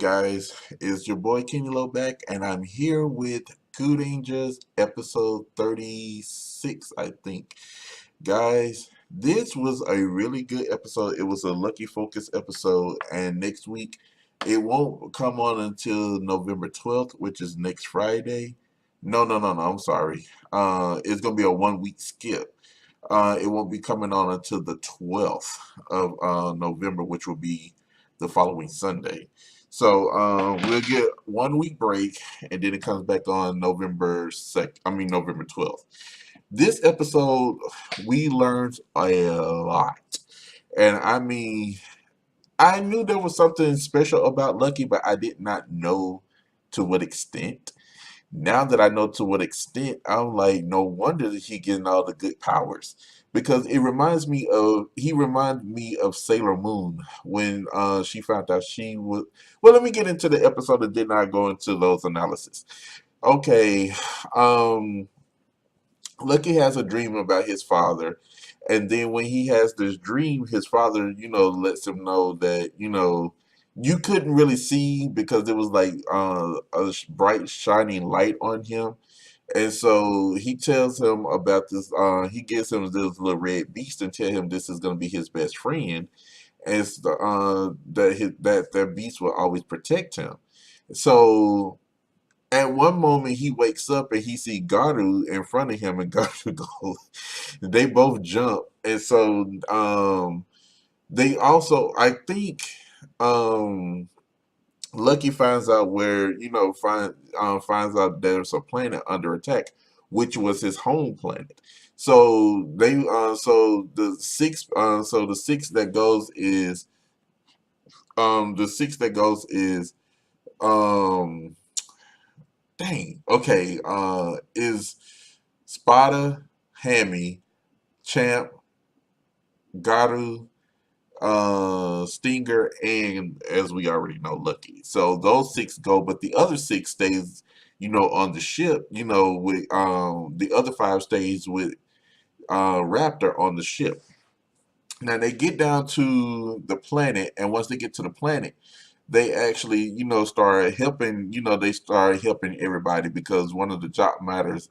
guys, it's your boy Kenny Low back, and I'm here with Good Angels episode 36, I think. Guys, this was a really good episode. It was a Lucky Focus episode, and next week it won't come on until November 12th, which is next Friday. No, I'm sorry. It's gonna be a 1 week skip. It won't be coming on until the 12th of November, which will be the following Sunday. So we'll get 1 week break, and then it comes back on November 2nd. I mean November 12th. This episode, we learned a lot, and I mean, I knew there was something special about Lucky, but I did not know to what extent. Now that I know to what extent, I'm like, no wonder that he getting all the good powers. Because he reminded me of Sailor Moon when she found out she would. Well, let me get into the episode and then I go into those analysis. Okay, um, Lucky has a dream about his father, and then when he has this dream, his father, lets him know that, you couldn't really see because there was like bright shining light on him. And so he tells him about this. He gives him this little red beast and tell him this is going to be his best friend, and it's that beast will always protect him. So at one moment he wakes up and he see Garu in front of him, and Garu goes. They both jump, and so they also, I think, um, Lucky finds out where finds out there's a planet under attack, which was his home planet. So the six that goes is the six that goes is um dang, okay, is Spada, Hammy, Champ, Garu, Stinger, and as we already know, Lucky. So those six go, but the other six stays, on the ship. With the other five stays with Raptor on the ship. Now they get down to the planet, and once they get to the planet, they actually, start helping. They start helping everybody because one of the job matters.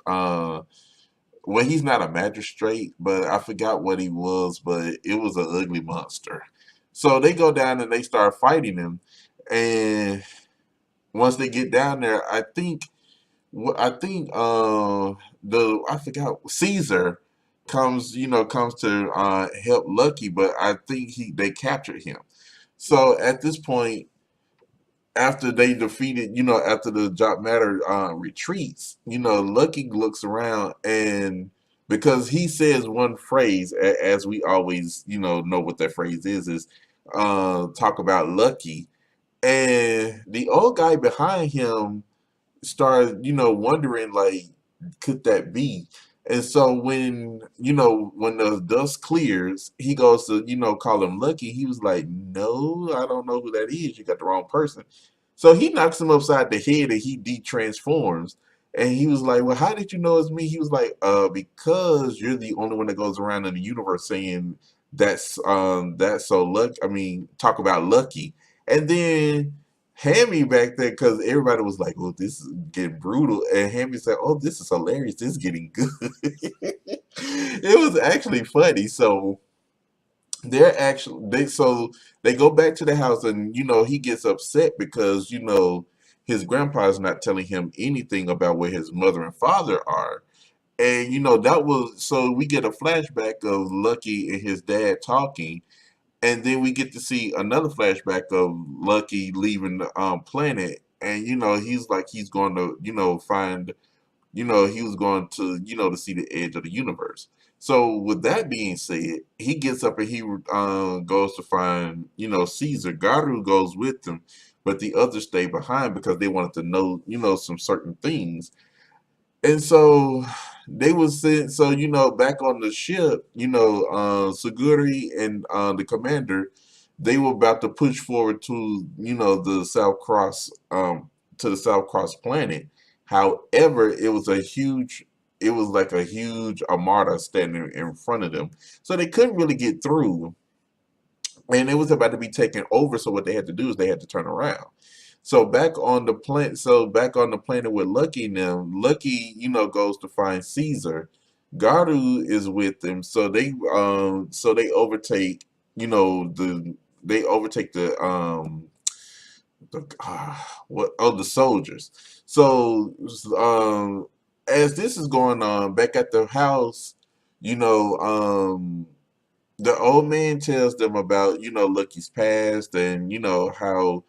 Well, he's not a magistrate, but I forgot what he was, but it was an ugly monster. So they go down and they start fighting him, and once they get down there, I think the I forgot Caesar comes to help Lucky, but I think he they captured him. So at this point, after they defeated, after the Job Matter retreats, Lucky looks around, and because he says one phrase, as we always, know what that phrase is talk about Lucky, and the old guy behind him started, wondering like, could that be? And so when the dust clears, he goes to, call him Lucky. He was like, no, I don't know who that is. You got the wrong person. So he knocks him upside the head and he de-transforms. And he was like, well, how did you know it's me? He was like, because you're the only one that goes around in the universe saying that's so lucky. I mean, talk about Lucky. And then Hammy back there, because everybody was like, "Oh, this is getting brutal," and Hammy said, "Oh, this is hilarious. This is getting good." It was actually funny. So they go back to the house, and he gets upset because his grandpa's not telling him anything about where his mother and father are. And that was, so we get a flashback of Lucky and his dad talking, and then we get to see another flashback of Lucky leaving the planet, and he's like he's going to find, he was going to to see the edge of the universe. So with that being said, he gets up and he goes to find Caesar. Garu goes with him, but the others stay behind because they wanted to know some certain things. And so they was sent. So back on the ship, Suguri and the commander, they were about to push forward to the South Cross, to the South Cross planet. However, it was like a huge armada standing in front of them, so they couldn't really get through, and it was about to be taken over. So what they had to do is they had to turn around. So back on the planet with Lucky and them, Lucky, goes to find Caesar. Garu is with them, so they overtake, you know, they overtake the soldiers. So as this is going on back at the house, you know, the old man tells them about, Lucky's past and, how,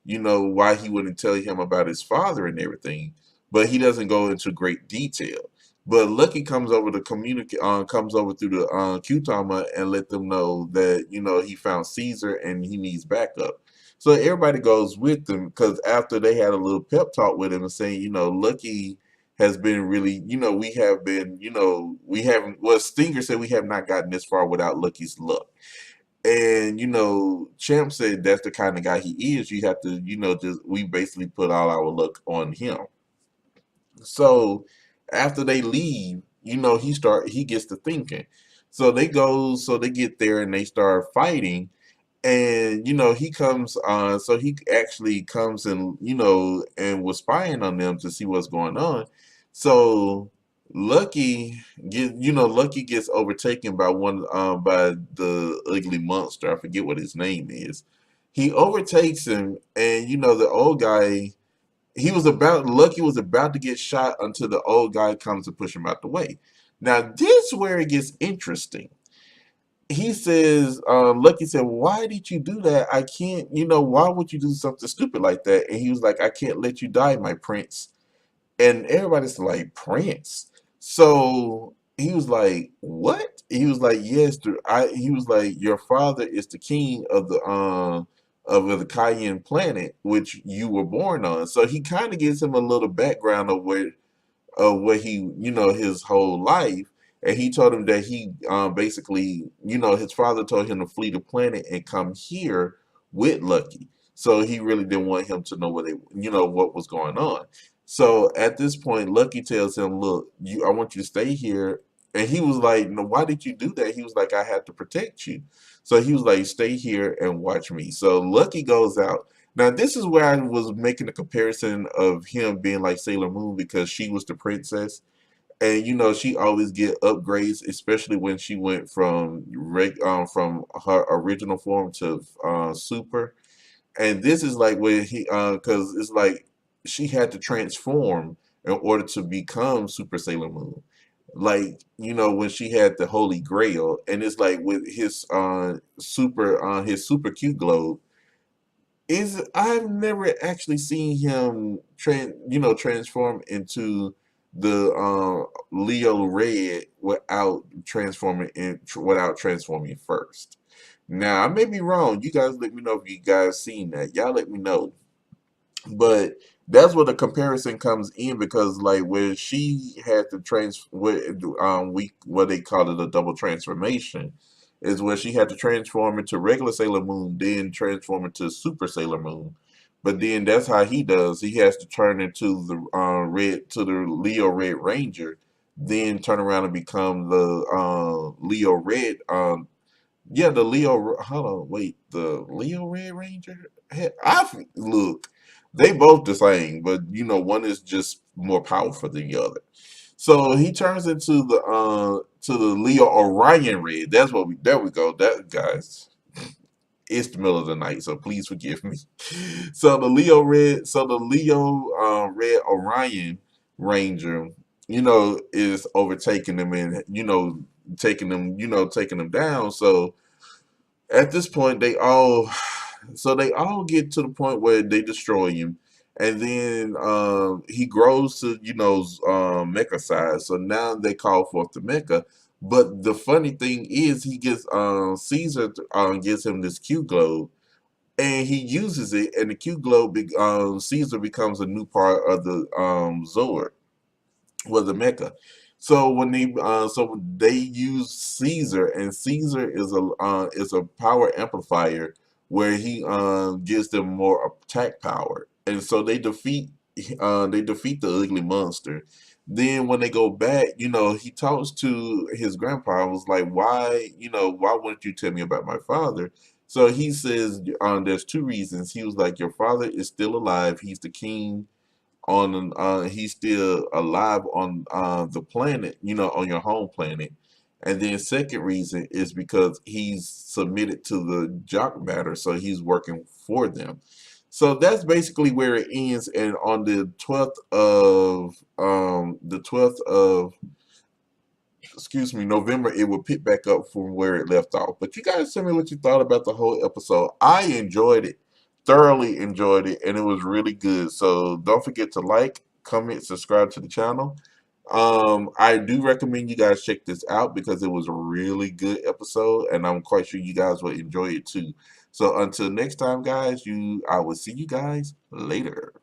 why he wouldn't tell him about his father and everything. But he doesn't go into great detail. But Lucky comes over to communicate, comes over through the Qtama and let them know that, he found Caesar and he needs backup. So everybody goes with them because after they had a little pep talk with him and saying, Lucky has been really, we have been, we haven't, well, Stinger said we have not gotten this far without Lucky's luck. And, Champ said that's the kind of guy he is. You have to, just, we basically put all our luck on him. So after they leave, he gets to thinking. So they get there and they start fighting and he comes so he actually comes and and was spying on them to see what's going on. So Lucky gets overtaken by by the ugly monster. I forget what his name is. He overtakes him, and the old guy, Lucky was about to get shot until the old guy comes to push him out the way. Now this is where it gets interesting. He says, Lucky said, why did you do that? I can't, why would you do something stupid like that? And he was like, I can't let you die, my prince. And everybody's like, Prince? So he was like, what? He was like, yes, he was like, your father is the king of the Cayenne planet, which you were born on. So he kind of gives him a little background of what he, his whole life. And he told him that he basically, his father told him to flee the planet and come here with Lucky. So he really didn't want him to know what was going on. So at this point, Lucky tells him, "Look, I want you to stay here." And he was like, "No, why did you do that?" He was like, "I had to protect you." So he was like, "Stay here and watch me." So Lucky goes out. Now, this is where I was making a comparison of him being like Sailor Moon because she was the princess. And she always get upgrades, especially when she went from her original form to super. And this is like where because it's like she had to transform in order to become Super Sailor Moon. Like, when she had the Holy Grail, and it's like with his super Q globe, is I've never actually seen him transform into the Leo Red without transforming first. Now I may be wrong. You guys let me know if you guys seen that. Y'all let me know. But that's where the comparison comes in because like where she had to what they call it a double transformation is where she had to transform into regular Sailor Moon, then transform into Super Sailor Moon. But then that's how he does. He has to turn into the Leo Red Ranger, then turn around and become the Leo Red yeah, the Leo. Hold on, wait. The Leo Red Ranger. Look. They both the same, but one is just more powerful than the other. So he turns into the to the Leo Orion Red. That's what we. There we go. That guys. It's the middle of the night, so please forgive me. So the Leo Red Orion Ranger, is overtaking them and taking them down. So at this point, they all get to the point where they destroy him, and then he grows to mecha size. So now they call forth the mecha. But the funny thing is, he gets Caesar gives him this Q globe, and he uses it, and the Q globe Caesar becomes a new part of the Zord was a mecha. So they use Caesar, and Caesar is a power amplifier where he gives them more attack power, and so they defeat the ugly monster. Then when they go back, he talks to his grandpa. And was like, why wouldn't you tell me about my father? So he says there's two reasons. He was like, your father is still alive. He's the king on he's still alive on the planet, you know, on your home planet. And then second reason is because he's submitted to the jock matter, so he's working for them. So that's basically where it ends. And on the 12th of excuse me, November, it will pick back up from where it left off. But you guys tell me what you thought about the whole episode. I enjoyed it, thoroughly enjoyed it, and it was really good. So don't forget to like, comment, subscribe to the channel. I do recommend you guys check this out because it was a really good episode, and I'm quite sure you guys will enjoy it too. So until next time, guys, I will see you guys later.